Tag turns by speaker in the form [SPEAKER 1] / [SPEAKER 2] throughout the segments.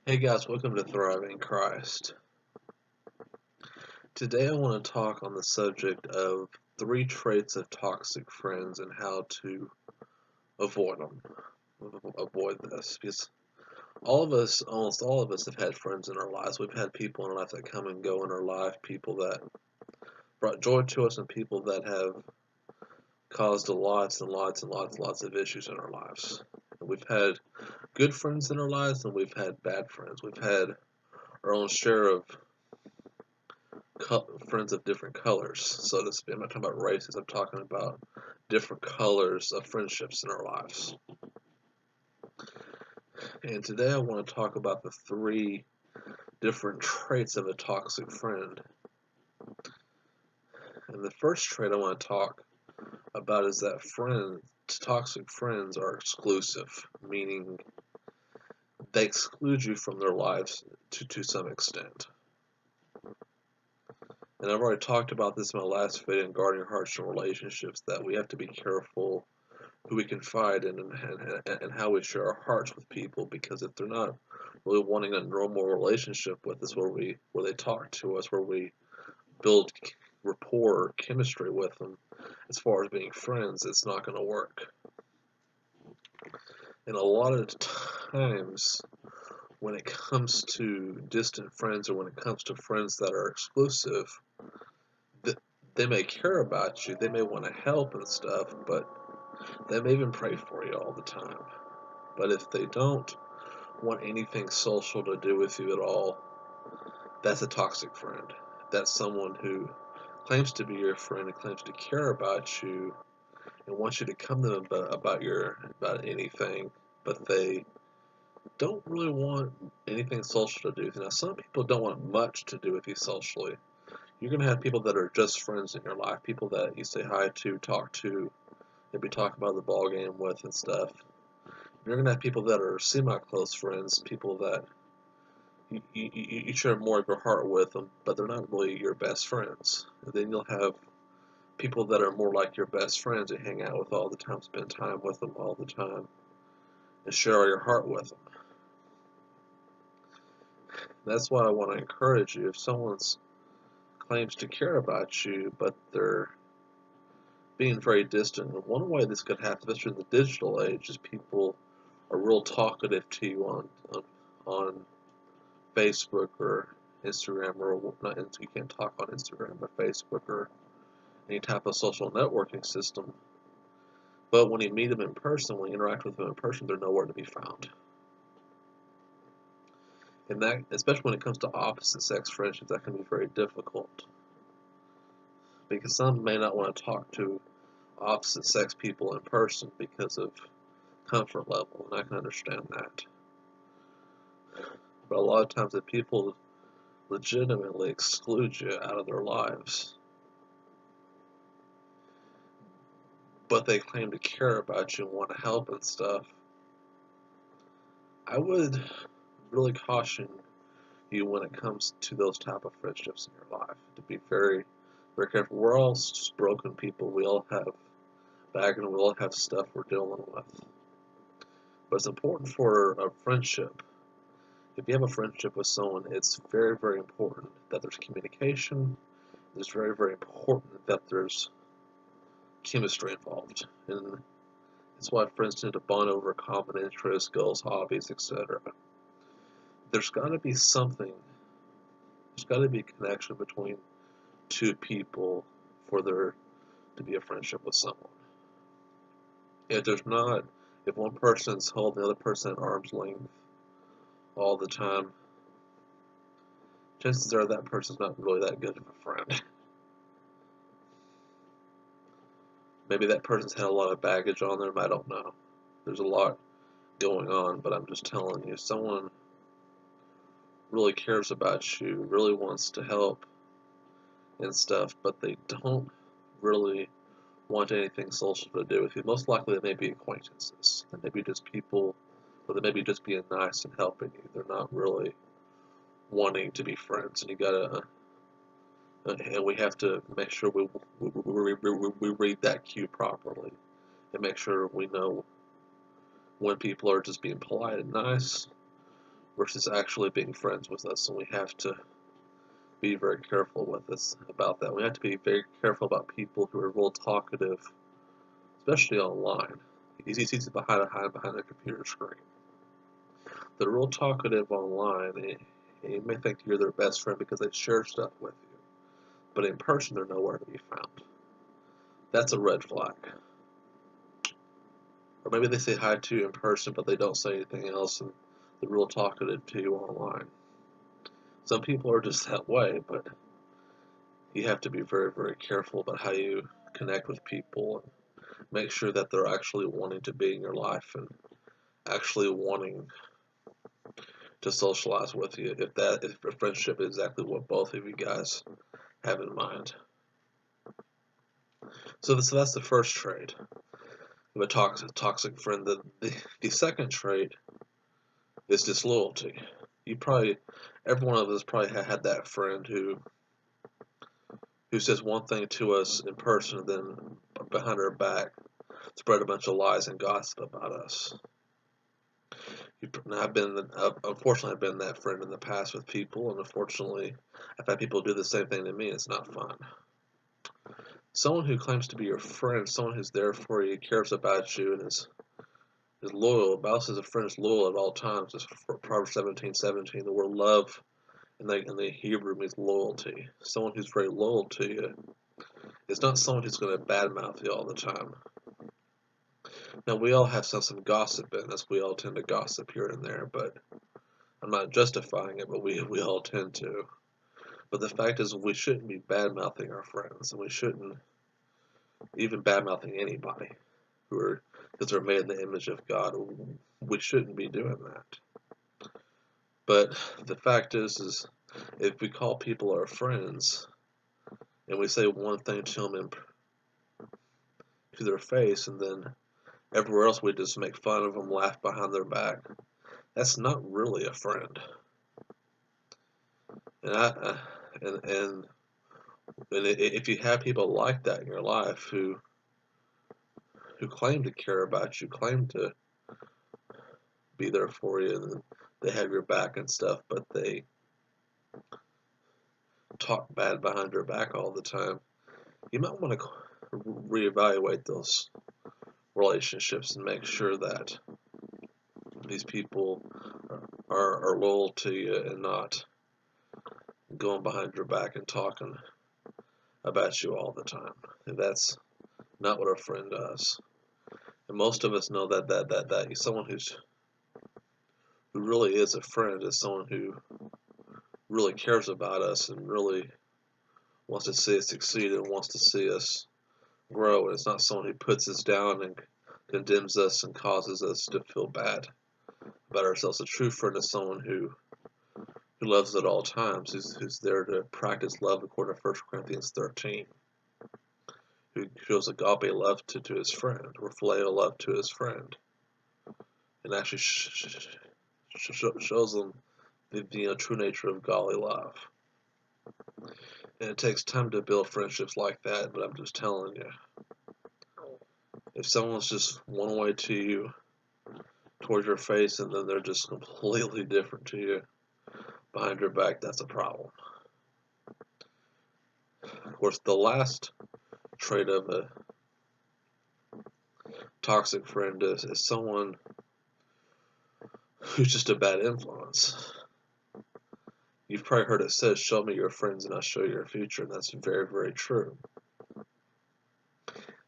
[SPEAKER 1] Hey guys, welcome to Thriving Christ. Today I want to talk on the subject of 3 traits of toxic friends and how to avoid them. Avoid this because almost all of us have had friends in our lives. We've had people in our life that come and go in our life, people that brought joy to us and people that have caused lots of issues in our lives. And we've had good friends in our lives and we've had bad friends. We've had our own share of friends of different colors, so to speak. I'm not talking about races. I'm talking about different colors of friendships in our lives. And today I want to talk about the 3 different traits of a toxic friend. And the first trait I want to talk about is that toxic friends are exclusive, meaning they exclude you from their lives to some extent. And I've already talked about this in my last video in guarding your hearts and relationships, that we have to be careful who we confide in and how we share our hearts with people, because if they're not really wanting a normal relationship with us where they talk to us, where we build rapport or chemistry with them as far as being friends, it's not going to work. And a lot of times when it comes to distant friends, or when it comes to friends that are exclusive, they may care about you, they may want to help and stuff, but they may even pray for you all the time. But if they don't want anything social to do with you at all, that's a toxic friend. That's someone who claims to be your friend and claims to care about you and wants you to come to them about anything, but they don't really want anything social to do with you. Now, some people don't want much to do with you socially. You're going to have people that are just friends in your life, people that you say hi to, talk to, maybe talk about the ball game with and stuff. You're going to have people that are semi-close friends, people that you share more of your heart with them, but they're not really your best friends. And then you'll have people that are more like your best friends you hang out with all the time, spend time with them all the time, and share all your heart with them. That's why I want to encourage you. If someone claims to care about you, but they're being very distant, and one way this could happen, especially in the digital age, is people are real talkative to you on Facebook or Instagram, or not. You can't talk on Instagram or Facebook or any type of social networking system. But when you meet them in person, when you interact with them in person, they're nowhere to be found. And that, especially when it comes to opposite sex friendships, that can be very difficult, because some may not want to talk to opposite sex people in person because of comfort level, and I can understand that. But a lot of times, if people legitimately exclude you out of their lives, but they claim to care about you and want to help and stuff, I would really caution you when it comes to those type of friendships in your life to be very, very careful. We're all just broken people. We all have baggage, we all have stuff we're dealing with. But it's important for a friendship. If you have a friendship with someone, it's very, very important that there's communication. It's very, very important that there's chemistry involved. And it's why friends tend to bond over common interests, goals, hobbies, etc. There's got to be something, there's got to be a connection between 2 people for there to be a friendship with someone. If there's not, if one person's holding the other person at arm's length all the time, chances are that person's not really that good of a friend. Maybe that person's had a lot of baggage on them, I don't know. There's a lot going on, but I'm just telling you, someone really cares about you, really wants to help and stuff, but they don't really want anything social to do with you. Most likely they may be acquaintances. They may be just people, or they may be just being nice and helping you. They're not really wanting to be friends, and you gotta, and we have to make sure we read that cue properly, and make sure we know when people are just being polite and nice, versus actually being friends with us, and we have to be very careful with us about that. We have to be very careful about people who are real talkative, especially online. It's easy to hide behind a computer screen. They're real talkative online, and you may think you're their best friend because they share stuff with you, but in person they're nowhere to be found. That's a red flag. Or maybe they say hi to you in person, but they don't say anything else, and they're real talkative to you online. Some people are just that way, but you have to be very, very careful about how you connect with people and make sure that they're actually wanting to be in your life and actually wanting to socialize with you if a friendship is exactly what both of you guys have in mind. So that's the first trait of a toxic friend. The second trait is disloyalty. Every one of us probably had that friend who says one thing to us in person and then behind our back spread a bunch of lies and gossip about us. Unfortunately, I've been that friend in the past with people, and unfortunately, I've had people do the same thing to me. It's not fun. Someone who claims to be your friend, someone who's there for you, cares about you, and is loyal. Bible says a friend is loyal at all times. It's Proverbs 17:17. The word love in the Hebrew means loyalty. Someone who's very loyal to you is not someone who's going to badmouth you all the time. Now, we all have some gossip in us. We all tend to gossip here and there, but I'm not justifying it, but we all tend to. But the fact is, we shouldn't be bad-mouthing our friends, and we shouldn't even bad-mouthing anybody because they're made in the image of God. We shouldn't be doing that. But the fact is if we call people our friends and we say one thing to them to their face, and then everywhere else we just make fun of them, laugh behind their back, that's not really a friend. And and if you have people like that in your life who claim to care about you, claim to be there for you, and they have your back and stuff, but they talk bad behind your back all the time, you might want to reevaluate those relationships and make sure that these people are loyal to you and not going behind your back and talking about you all the time. And that's not what a friend does. And most of us know that someone who really is a friend is someone who really cares about us and really wants to see us succeed and wants to see us grow. And it's not someone who puts us down and condemns us and causes us to feel bad about ourselves. A true friend is someone who loves at all times, who's there to practice love according to 1 Corinthians 13, who shows agape love to his friend, or phileo love to his friend, and actually shows them the true nature of godly love. And it takes time to build friendships like that, but I'm just telling you, if someone's just one way to you, towards your face, and then they're just completely different to you behind your back, that's a problem. Of course, the last trait of a toxic friend is someone who's just a bad influence. You've probably heard it said, show me your friends and I'll show you your future, and that's very, very true.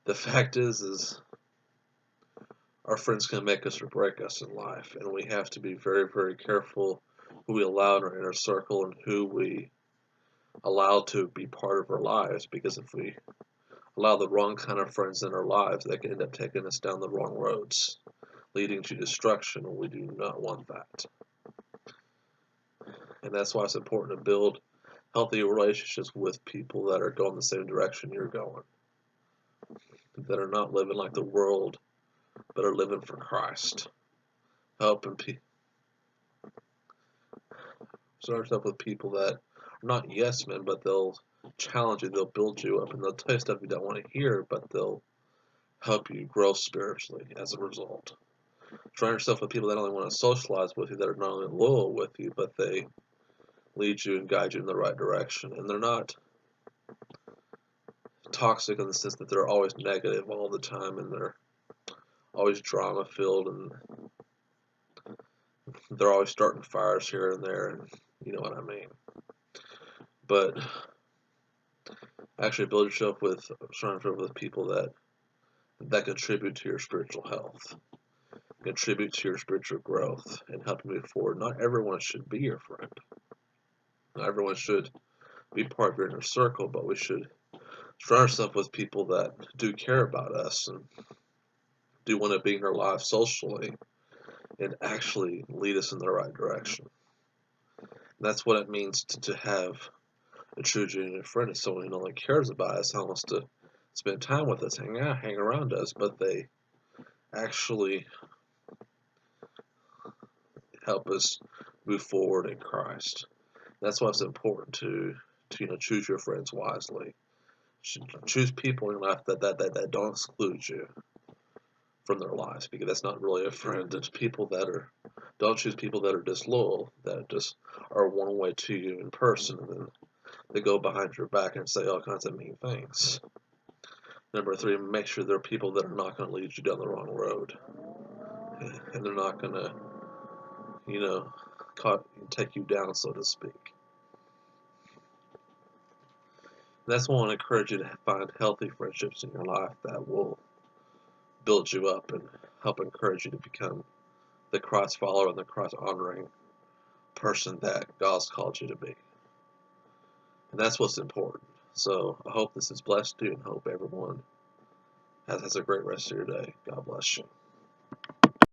[SPEAKER 1] The fact is our friends can make us or break us in life, and we have to be very, very careful who we allow in our inner circle and who we allow to be part of our lives, because if we allow the wrong kind of friends in our lives, they can end up taking us down the wrong roads, leading to destruction, and we do not want that. And that's why it's important to build healthy relationships with people that are going the same direction you're going, that are not living like the world, but are living for Christ. Helping people. Surround yourself with people that are not yes men, but they'll challenge you, they'll build you up, and they'll tell you stuff you don't want to hear, but they'll help you grow spiritually as a result. Surround yourself with people that only want to socialize with you, that are not only loyal with you, but they lead you and guide you in the right direction. And they're not toxic in the sense that they're always negative all the time and they're always drama filled and they're always starting fires here and there, and you know what I mean. But actually build yourself with surround yourself with people that contribute to your spiritual health, contribute to your spiritual growth, and help you move forward. Not everyone should be your friend. Not everyone should be part of your inner circle, but we should surround ourselves with people that do care about us and do want to be in our lives socially and actually lead us in the right direction. And that's what it means to have a true genuine friend. Is someone who not only cares about us and wants to spend time with us, hang out, hang around us, but they actually help us move forward in Christ. That's why it's important to choose your friends wisely. Choose people in your life that don't exclude you from their lives, because that's not really a friend. It's people that are don't choose people that are disloyal, that just are one way to you in person, and then they go behind your back and say all kinds of mean things. Number three, make sure they're people that are not going to lead you down the wrong road, and they're not going to, you know, take you down, so to speak. That's why I want to encourage you to find healthy friendships in your life that will build you up and help encourage you to become the Christ follower and the Christ honoring person that God's called you to be. And that's what's important. So I hope this has blessed you and hope everyone has a great rest of your day. God bless you.